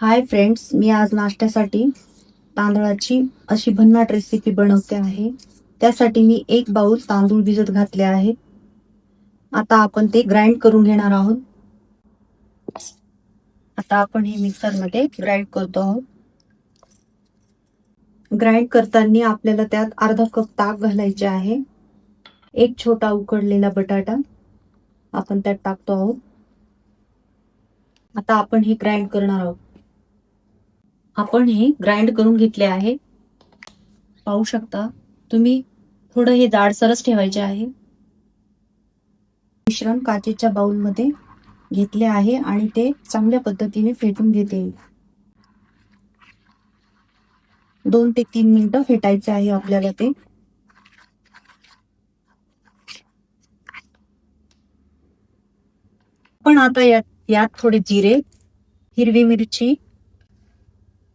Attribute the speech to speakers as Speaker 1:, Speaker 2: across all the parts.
Speaker 1: Hi friends, मी आज नाश्त्यासाठी तांदळाची अशी भन्नाट रेसिपी बनवते आहे. त्यासाठी मी 1 बाउल तांदूळ भिजत घातले आहे. आता आपण ते ग्राइंड करून घेणार आहोत. आता आपण हे मिक्सरमध्ये ग्राइंड करतो आहोत. ग्राइंड करताना आपल्याला त्यात अर्धा कप ताक घालायचे आहे. 1 छोटा उकडलेला बटाटा आपण त्यात टाकतो आहोत. आता आपण हे ग्राइंड करणार आहोत. आपण हे ग्राइंड करून घेतले आहे. पाहू शकता तुम्ही, थोडं हे जाडसरच ठेवायचे आहे. मिश्रण काचेच्या बाउलमध्ये घेतले आहे आणि ते चांगल्या पद्धतीने फेटून घेते. 2 ते 3 मिनिटं फेटायचे आहे आपल्याला ते. पण आता यात थोडे जिरे, हिरवी मिरची,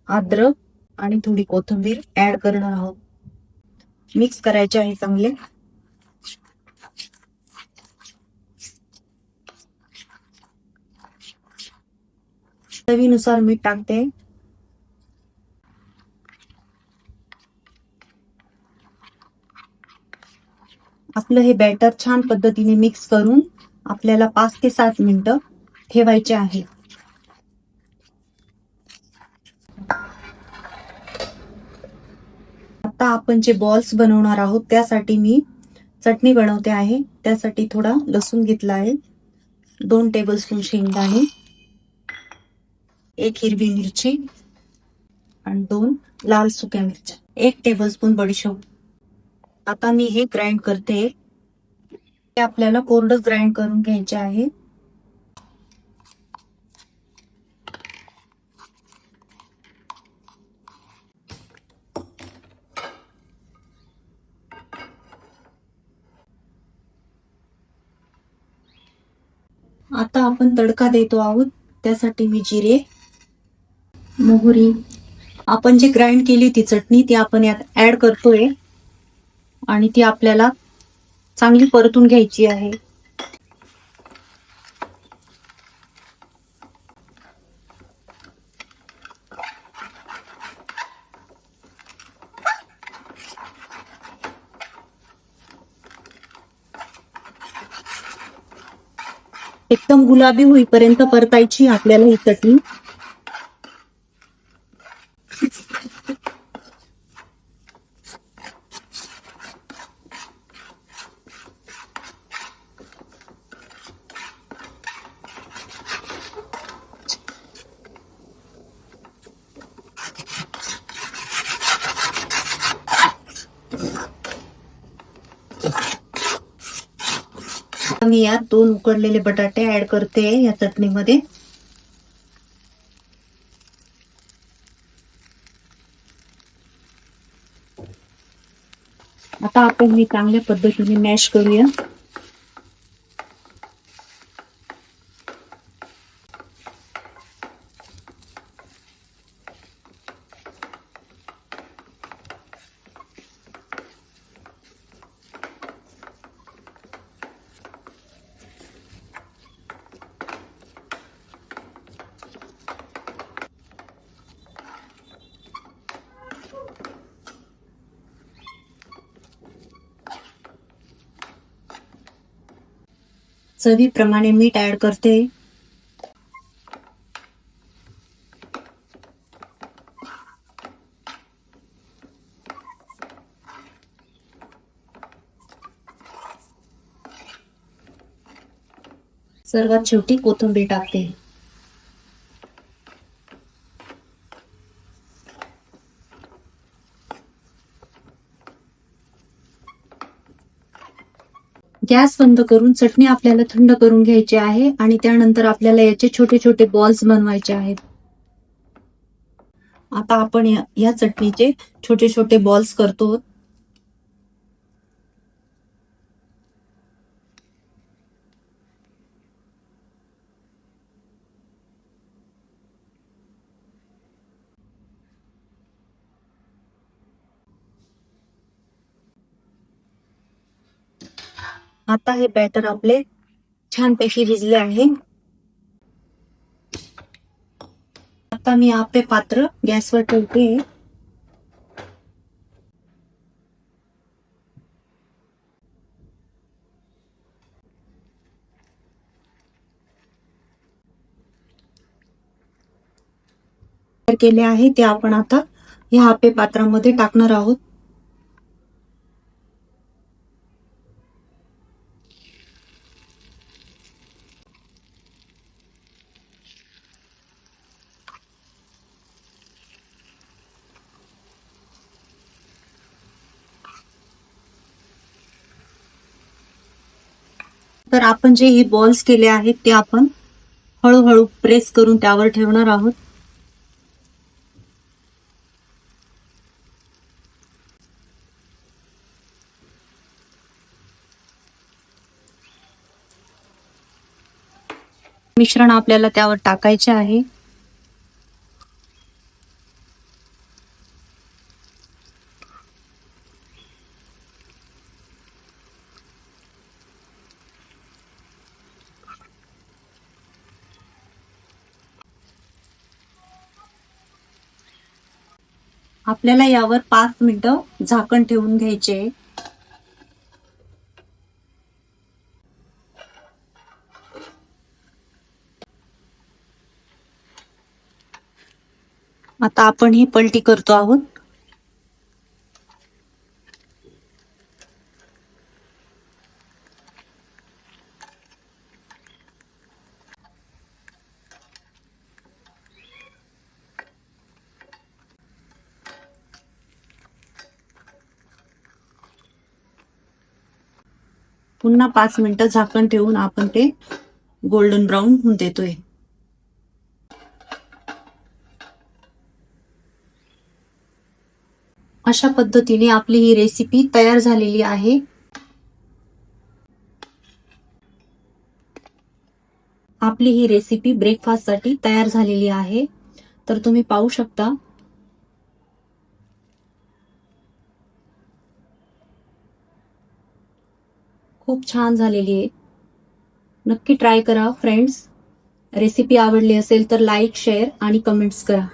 Speaker 1: अद्रक आणि थोडी कोथिंबीर ऍड करणार आहोत. मिक्स करायचे आहे चांगले. चवीनुसार मीठ टाकते. आपलं हे बॅटर छान पद्धतीने मिक्स करून आपल्याला 5 ते 7 मिनिटं ठेवायचे आहे. आता आपण जे बॉल्स बनवणार आहोत त्यासाठी मी चटणी बनवते आहे. त्यासाठी थोडा लसूण घेतला आहे, 2 टेबलस्पून शेंगदाणे, 1 हिरवी मिरची आणि 2 लाल सुक्या मिरच्या, 1 टेबलस्पून बडीशेप. आता मी हे ग्राइंड करते. हे आपल्याला कोरडं ग्राइंड करून घ्यायचे आहे. आता आपण तडका देतो आहोत. त्यासाठी मी जिरे, मोहरी, आपण जे ग्राइंड केली होती चटणी ती आपण यात ऍड करतोय आणि ती आपल्याला चांगली परतून घ्यायची आहे. एकदम गुलाबी होईपर्यंत परतायची आपल्याला ही चटणी. मी यात 2 उकडलेले बटाटे ऍड करते या चटणीमध्ये. आता आपण मी चांगल्या पद्धतीने मॅश करूया. चवीप्रमाणे मीठ ऍड करते. सर्वात शेवटी कोथिंबीर टाकते. गॅस बंद करून चटणी आपल्याला थंड करून घ्यायची आहे आणि त्यानंतर आपल्याला याचे छोटे छोटे बॉल्स बनवायचे आहेत. आता आपण या चटणीचे छोटे छोटे बॉल्स करतो. आता हे बॅटर आपले छानपैकी भिजले आहे. आता मी आप्पे पात्र गॅसवर ठेवते. केले आहे ते आपण आता ह्या आप्पे पात्रामध्ये टाकणार आहोत. तर आपण जे हे बॉल्स केले आहेत ते आपण हळूहळू प्रेस करून त्यावर ठेवणार आहोत. मिश्रण आपल्याला त्यावर टाकायचे आहे. आपल्याला यावर 5 मिनिटं झाकण ठेवून घ्यायचे. आता आपण ही पलटी करतो आहोत. पुन्हा 5 मिनिटं झाकण ठेवून आपण ते गोल्डन ब्राऊन होऊन देतोय. अशा पद्धतीने आपली ही रेसिपी तयार झालेली आहे. आपली ही रेसिपी ब्रेकफास्ट साठी तयार झालेली आहे. तर तुम्ही पाहू शकता. खूप छान झालेली आहे. नक्की ट्राय करा फ्रेंड्स. रेसिपी आवडली असेल तर लाईक, शेअर आणि कमेंट्स करा.